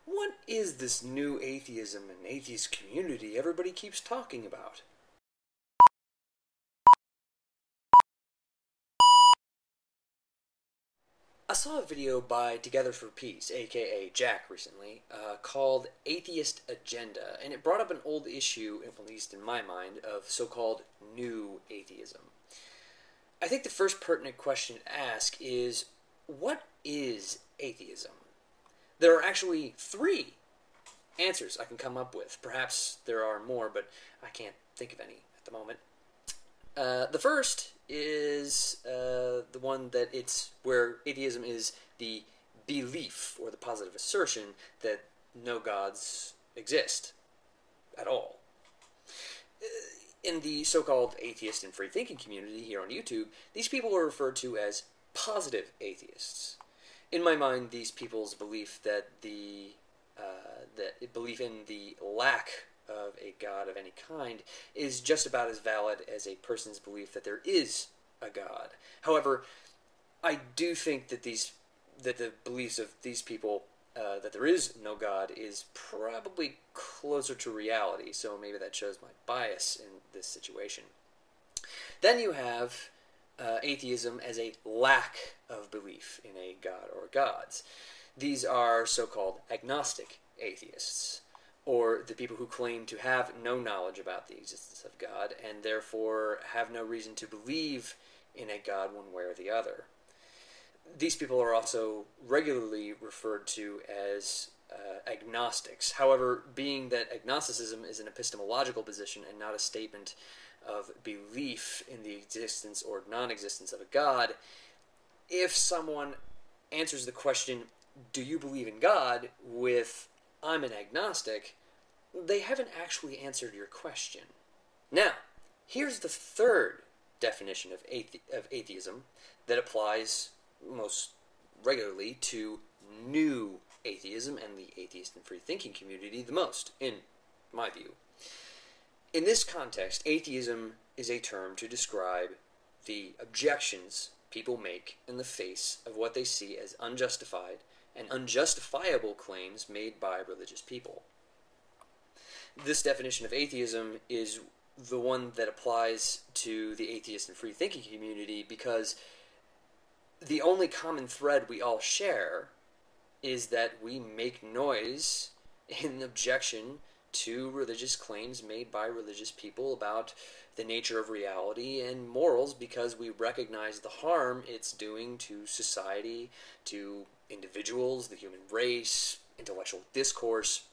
What is this new atheism and atheist community everybody keeps talking about? I saw a video by Together for Peace, aka Jack, recently, called Atheist Agenda, and it brought up an old issue, at least in my mind, of so-called new atheism. I think the first pertinent question to ask is, what is atheism? There are actually three answers I can come up with. Perhaps there are more, but I can't think of any at the moment. The first is the one that it's where atheism is the belief or the positive assertion that no gods exist at all. In the so-called atheist and free-thinking community here on YouTube, these people are referred to as positive atheists. In my mind, these people's belief that belief in the lack of a god of any kind is just about as valid as a person's belief that there is a god. However, I do think that the beliefs of these people that there is no god is probably closer to reality, so maybe that shows my bias in this situation. Then you have atheism as a lack of belief in a god or gods. These are so-called agnostic atheists, or the people who claim to have no knowledge about the existence of God and therefore have no reason to believe in a God one way or the other. These people are also regularly referred to as agnostics. However, being that agnosticism is an epistemological position and not a statement of belief in the existence or non-existence of a God, if someone answers the question, do you believe in God, with I'm an agnostic, they haven't actually answered your question. Now, here's the third definition of atheism that applies most regularly to new atheism and the atheist and free-thinking community the most, in my view. In this context, atheism is a term to describe the objections people make in the face of what they see as unjustified and unjustifiable claims made by religious people. This definition of atheism is the one that applies to the atheist and free-thinking community because the only common thread we all share is that we make noise in objection to religious claims made by religious people about the nature of reality and morals because we recognize the harm it's doing to society, to individuals, the human race, intellectual discourse,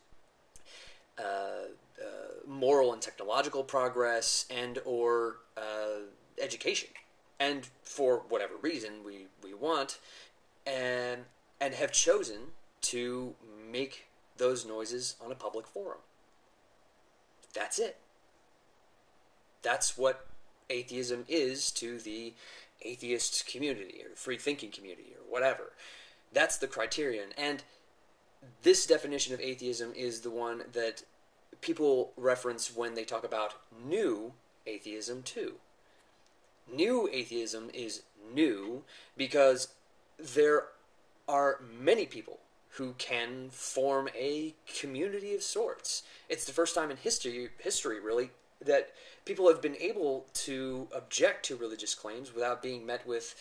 moral and technological progress, and or education. And for whatever reason we want, and have chosen to make those noises on a public forum. That's it. That's what atheism is to the atheist community, or free-thinking community, or whatever. That's the criterion. And this definition of atheism is the one that people reference when they talk about new atheism too. New atheism is new because there are many people who can form a community of sorts. It's the first time in history really, that people have been able to object to religious claims without being met with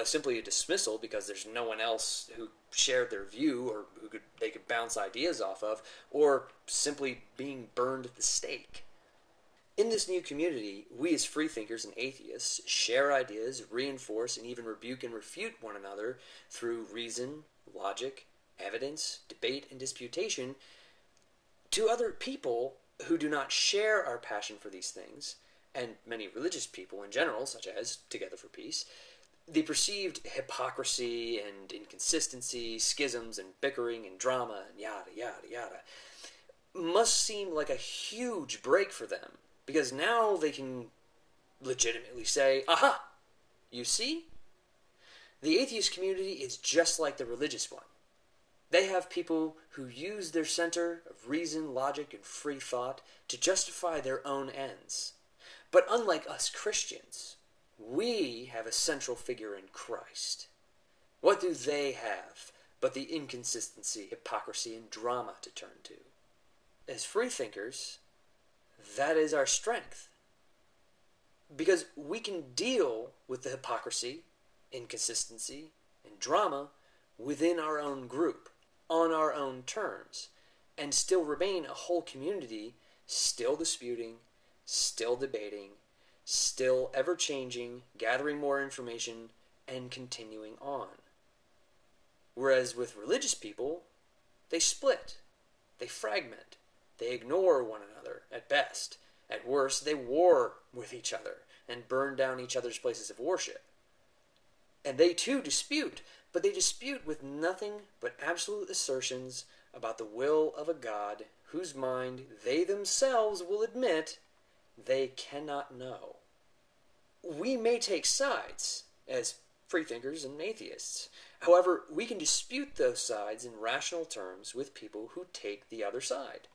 simply a dismissal because there's no one else who shared their view or they could bounce ideas off of, or simply being burned at the stake. In this new community, we as freethinkers and atheists share ideas, reinforce, and even rebuke and refute one another through reason, logic, evidence, debate, and disputation to other people who do not share our passion for these things, and many religious people in general, such as Together for Peace. The perceived hypocrisy and inconsistency, schisms and bickering and drama and yada, yada, yada, must seem like a huge break for them, because now they can legitimately say, aha, you see? The atheist community is just like the religious one. They have people who use their center of reason, logic, and free thought to justify their own ends. But unlike us Christians, we have a central figure in Christ. What do they have but the inconsistency, hypocrisy, and drama to turn to. As freethinkers, that is our strength. Because we can deal with the hypocrisy, inconsistency, and drama within our own group, on our own terms, and still remain a whole community, still disputing, still debating, still ever-changing, gathering more information, and continuing on. Whereas with religious people, they split, they fragment, they ignore one another at best. At worst, they war with each other and burn down each other's places of worship. And they too dispute, but they dispute with nothing but absolute assertions about the will of a God whose mind they themselves will admit they cannot know. We may take sides as freethinkers and atheists. However, we can dispute those sides in rational terms with people who take the other side.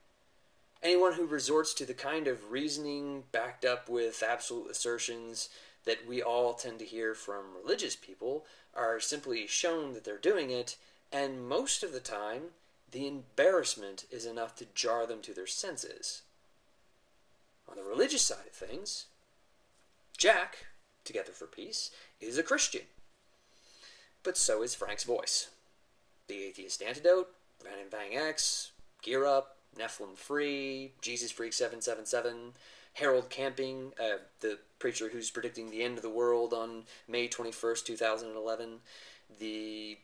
Anyone who resorts to the kind of reasoning backed up with absolute assertions that we all tend to hear from religious people are simply shown that they're doing it, and most of the time, the embarrassment is enough to jar them to their senses. On the religious side of things, Jack, Together for Peace, is a Christian. But so is Frank's Voice, The Atheist Antidote, Van and Bang X, Gear Up, Nephilim Free, Jesus Freak 777, Harold Camping, the preacher who's predicting the end of the world on May 21st, 2011, the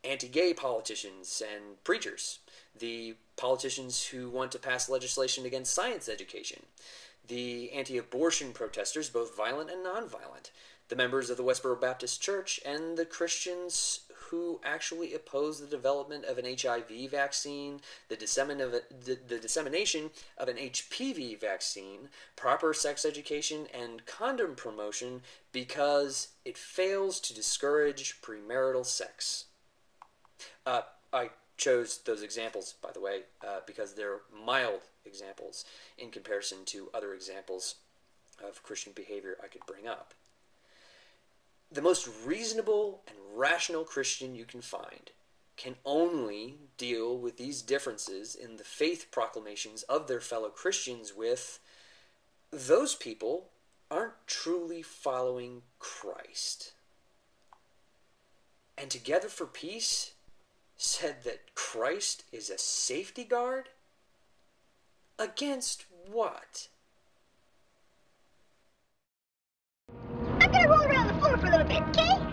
anti-gay politicians and preachers, the politicians who want to pass legislation against science education, the anti-abortion protesters, both violent and non-violent, the members of the Westboro Baptist Church, and the Christians who actually oppose the development of an HIV vaccine, the dissemination of an HPV vaccine, proper sex education, and condom promotion because it fails to discourage premarital sex. I chose those examples, by the way, because they're mild examples in comparison to other examples of Christian behavior I could bring up. The most reasonable and rational Christian you can find can only deal with these differences in the faith proclamations of their fellow Christians with, those people aren't truly following Christ. And Together for Peace said that Christ is a safety guard? Against what? I'm gonna roll around the floor for a little bit, okay?